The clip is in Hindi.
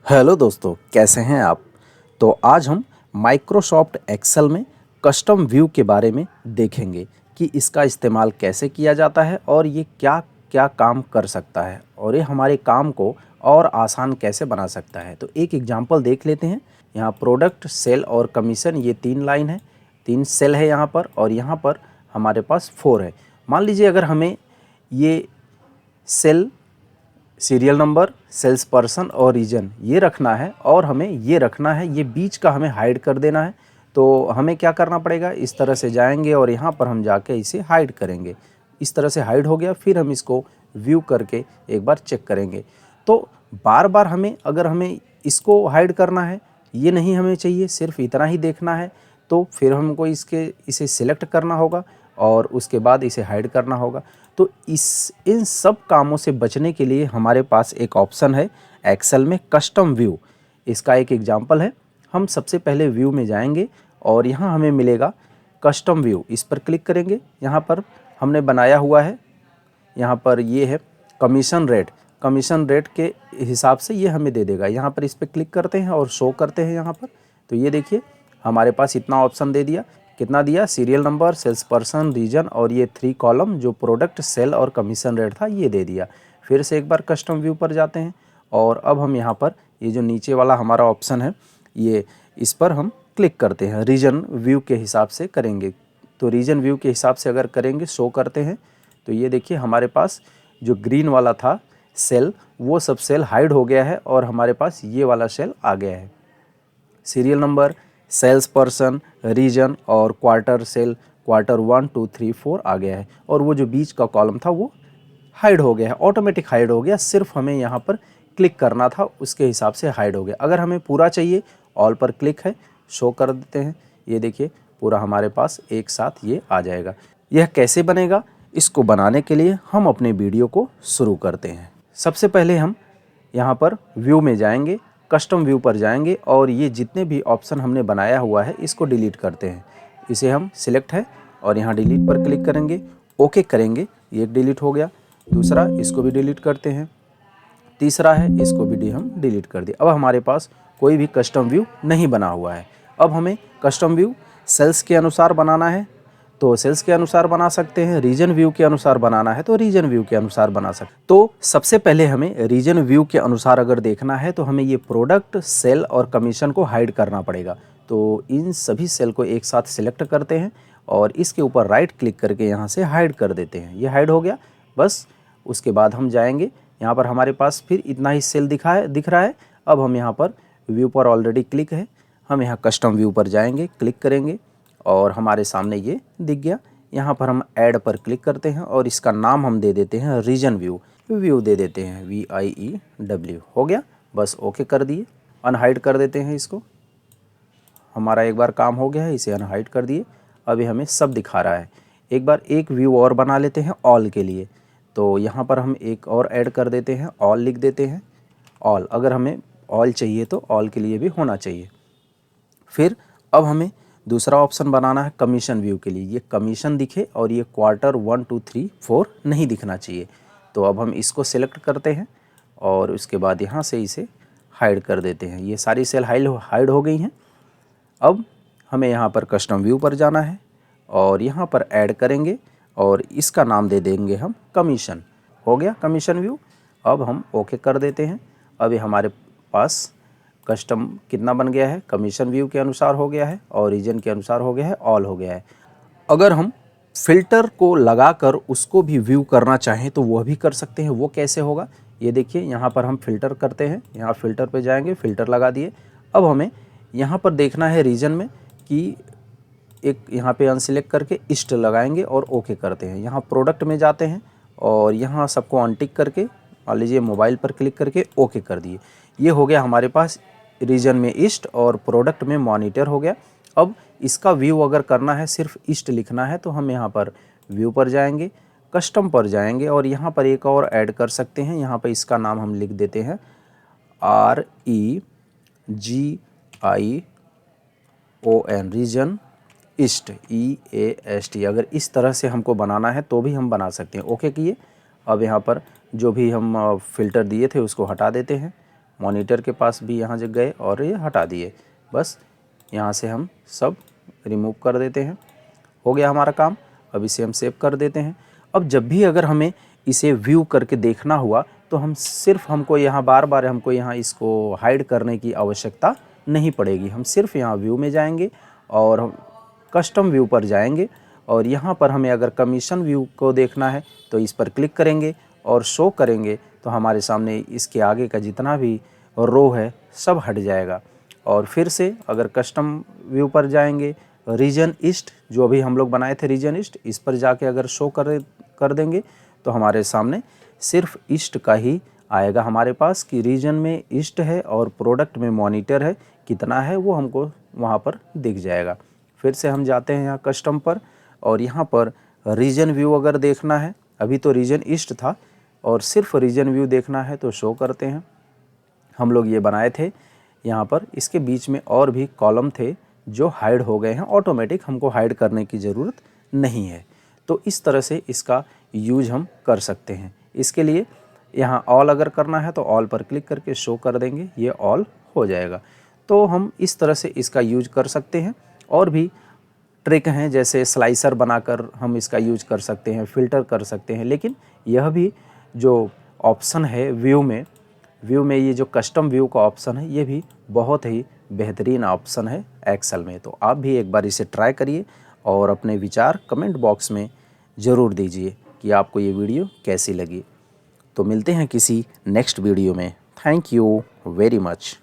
हेलो दोस्तों, कैसे हैं आप। तो आज हम माइक्रोसॉफ्ट एक्सेल में कस्टम व्यू के बारे में देखेंगे कि इसका इस्तेमाल कैसे किया जाता है और ये क्या क्या काम कर सकता है और ये हमारे काम को और आसान कैसे बना सकता है। तो एक एग्जांपल देख लेते हैं। यहाँ प्रोडक्ट, सेल और कमीशन, ये 3 लाइन है, 3 सेल है यहाँ पर, और यहाँ पर हमारे पास 4 है। मान लीजिए अगर हमें ये sale, serial number, sales person और रीजन ये रखना है और हमें ये रखना है, ये बीच का हमें हाइड कर देना है। तो हमें क्या करना पड़ेगा, इस तरह से जाएंगे और यहाँ पर हम जाके इसे हाइड करेंगे। इस तरह से हाइड हो गया, फिर हम इसको व्यू करके एक बार चेक करेंगे। तो बार बार अगर हमें इसको हाइड करना है, ये नहीं हमें चाहिए, सिर्फ इतना ही देखना है, तो फिर हमको इसे सिलेक्ट करना होगा और उसके बाद इसे हाइड करना होगा। तो इन सब कामों से बचने के लिए हमारे पास एक ऑप्शन है एक्सेल में, कस्टम व्यू। इसका एक एग्जांपल है। हम सबसे पहले व्यू में जाएंगे और यहाँ हमें मिलेगा कस्टम व्यू। इस पर क्लिक करेंगे। यहाँ पर हमने बनाया हुआ है, यहाँ पर ये है कमीशन रेट। कमीशन रेट के हिसाब से ये हमें दे देगा। यहाँ पर इस पर क्लिक करते हैं और शो करते हैं यहाँ पर। तो ये देखिए हमारे पास इतना ऑप्शन दे दिया। कितना दिया, serial number, sales person, region और ये 3 कॉलम जो प्रोडक्ट, सेल और कमीशन रेट था ये दे दिया। फिर से एक बार कस्टम व्यू पर जाते हैं और अब हम यहाँ पर ये जो नीचे वाला हमारा ऑप्शन है, ये इस पर हम क्लिक करते हैं। रीजन व्यू के हिसाब से करेंगे, तो रीजन व्यू के हिसाब से अगर करेंगे, शो करते हैं, तो ये देखिए हमारे पास जो ग्रीन वाला था सेल, वो सब सेल हाइड हो गया है और हमारे पास ये वाला सेल आ गया है। Serial number, sales person, region और क्वार्टर सेल, क्वार्टर 1 2 3 4 आ गया है। और वो जो बीच का कॉलम था वो हाइड हो गया है, ऑटोमेटिक हाइड हो गया। सिर्फ हमें यहाँ पर क्लिक करना था, उसके हिसाब से हाइड हो गया। अगर हमें पूरा चाहिए, ऑल पर क्लिक है, शो कर देते हैं। ये देखिए पूरा हमारे पास एक साथ ये आ जाएगा। यह कैसे बनेगा, इसको बनाने के लिए हम अपने वीडियो को शुरू करते हैं। सबसे पहले हम यहाँ पर व्यू में जाएंगे, कस्टम व्यू पर जाएंगे और ये जितने भी ऑप्शन हमने बनाया हुआ है इसको डिलीट करते हैं। इसे हम सिलेक्ट है और यहाँ डिलीट पर क्लिक करेंगे, ओके करेंगे। ये एक डिलीट हो गया। दूसरा, इसको भी डिलीट करते हैं। तीसरा है, इसको भी हम डिलीट कर दिए। अब हमारे पास कोई भी कस्टम व्यू नहीं बना हुआ है। अब हमें कस्टम व्यू सेल्स के अनुसार बनाना है तो सेल्स के अनुसार बना सकते हैं, रीजन व्यू के अनुसार बनाना है तो रीजन व्यू के अनुसार बना सकते हैं। तो सबसे पहले हमें रीजन व्यू के अनुसार अगर देखना है तो हमें ये प्रोडक्ट, सेल और कमीशन को हाइड करना पड़ेगा। तो इन सभी सेल को एक साथ सिलेक्ट करते हैं और इसके ऊपर राइट क्लिक करके यहाँ से हाइड कर देते हैं। ये हाइड हो गया बस। उसके बाद हम जाएंगे, यहाँ पर हमारे पास फिर इतना ही सेल दिख रहा है। अब हम यहाँ पर व्यू पर ऑलरेडी क्लिक है, हम यहाँ कस्टम व्यू पर जाएंगे, क्लिक करेंगे और हमारे सामने ये दिख गया। यहाँ पर हम ऐड पर क्लिक करते हैं और इसका नाम हम दे देते हैं रीजन व्यू। व्यू दे देते हैं VIEW। हो गया बस, ओके कर दिए। अनहाइड कर देते हैं इसको। हमारा एक बार काम हो गया है, इसे अनहाइड कर दिए। अभी हमें सब दिखा रहा है। एक बार एक व्यू और बना लेते हैं ऑल के लिए। तो यहाँ पर हम एक और ऐड कर देते हैं, ऑल लिख देते हैं। ऑल, अगर हमें ऑल चाहिए तो ऑल के लिए भी होना चाहिए। फिर अब हमें दूसरा ऑप्शन बनाना है कमीशन व्यू के लिए। ये कमीशन दिखे और ये क्वार्टर 1 2 3 4 नहीं दिखना चाहिए। तो अब हम इसको सिलेक्ट करते हैं और उसके बाद यहाँ से इसे हाइड कर देते हैं। ये सारी सेल हाइड हो गई हैं। अब हमें यहाँ पर कस्टम व्यू पर जाना है और यहाँ पर ऐड करेंगे और इसका नाम दे देंगे हम कमीशन। हो गया कमीशन व्यू। अब हम ओके कर देते हैं। अभी हमारे पास कस्टम कितना बन गया है, कमीशन व्यू के अनुसार हो गया है और रीजन के अनुसार हो गया है, ऑल हो गया है। अगर हम फिल्टर को लगाकर उसको भी व्यू करना चाहें तो वह भी कर सकते हैं। वो कैसे होगा, ये देखिए यहाँ पर हम फिल्टर करते हैं। यहाँ फिल्टर पे जाएंगे, फिल्टर लगा दिए। अब हमें यहाँ पर देखना है रीजन में कि एक यहाँ पे अनसिलेक्ट करके ईस्ट लगाएंगे और ओके करते हैं। यहाँ प्रोडक्ट में जाते हैं और यहाँ सबको अनटिक करके, मान लीजिए मोबाइल पर क्लिक करके ओके कर दिए। ये हो गया हमारे पास रीजन में ईस्ट और प्रोडक्ट में मॉनिटर हो गया। अब इसका व्यू अगर करना है, सिर्फ ईस्ट लिखना है, तो हम यहाँ पर व्यू पर जाएंगे, कस्टम पर जाएंगे और यहाँ पर एक और ऐड कर सकते हैं। यहाँ पर इसका नाम हम लिख देते हैं REGION, रीजन ईस्ट, EAST। अगर इस तरह से हमको बनाना है तो भी हम बना सकते हैं। ओके किए। अब यहाँ पर जो भी हम फ़िल्टर दिए थे उसको हटा देते हैं। मॉनिटर के पास भी यहाँ से गए और ये हटा दिए। बस यहाँ से हम सब रिमूव कर देते हैं। हो गया हमारा काम। अब इसे हम सेव कर देते हैं। अब जब भी अगर हमें इसे व्यू करके देखना हुआ तो हमको यहाँ बार हमको यहाँ इसको हाइड करने की आवश्यकता नहीं पड़ेगी। हम सिर्फ यहाँ व्यू में जाएंगे और हम कस्टम व्यू पर जाएंगे और यहाँ पर हमें अगर कमीशन व्यू को देखना है तो इस पर क्लिक करेंगे और शो करेंगे तो हमारे सामने इसके आगे का जितना भी रो है सब हट जाएगा। और फिर से अगर कस्टम व्यू पर जाएंगे, रीजन ईस्ट जो अभी हम लोग बनाए थे रीजन ईस्ट, इस पर जाके अगर शो कर देंगे तो हमारे सामने सिर्फ ईस्ट का ही आएगा हमारे पास कि रीजन में ईस्ट है और प्रोडक्ट में मॉनिटर है, कितना है वो हमको वहाँ पर दिख जाएगा। फिर से हम जाते हैं यहाँ कस्टम पर और यहाँ पर रीजन व्यू अगर देखना है, अभी तो रीजन ईस्ट था और सिर्फ रीजन व्यू देखना है तो शो करते हैं। हम लोग ये बनाए थे यहाँ पर, इसके बीच में और भी कॉलम थे जो हाइड हो गए हैं ऑटोमेटिक, हमको हाइड करने की ज़रूरत नहीं है। तो इस तरह से इसका यूज हम कर सकते हैं। इसके लिए यहाँ ऑल अगर करना है तो ऑल पर क्लिक करके शो कर देंगे, ये ऑल हो जाएगा। तो हम इस तरह से इसका यूज कर सकते हैं। और भी ट्रिक हैं, जैसे स्लाइसर बनाकर हम इसका यूज कर सकते हैं, फ़िल्टर कर सकते हैं। लेकिन यह भी जो ऑप्शन है व्यू में ये जो कस्टम व्यू का ऑप्शन है, ये भी बहुत ही बेहतरीन ऑप्शन है एक्सेल में। तो आप भी एक बार इसे ट्राई करिए और अपने विचार कमेंट बॉक्स में ज़रूर दीजिए कि आपको ये वीडियो कैसी लगी। तो मिलते हैं किसी नेक्स्ट वीडियो में। Thank you very much.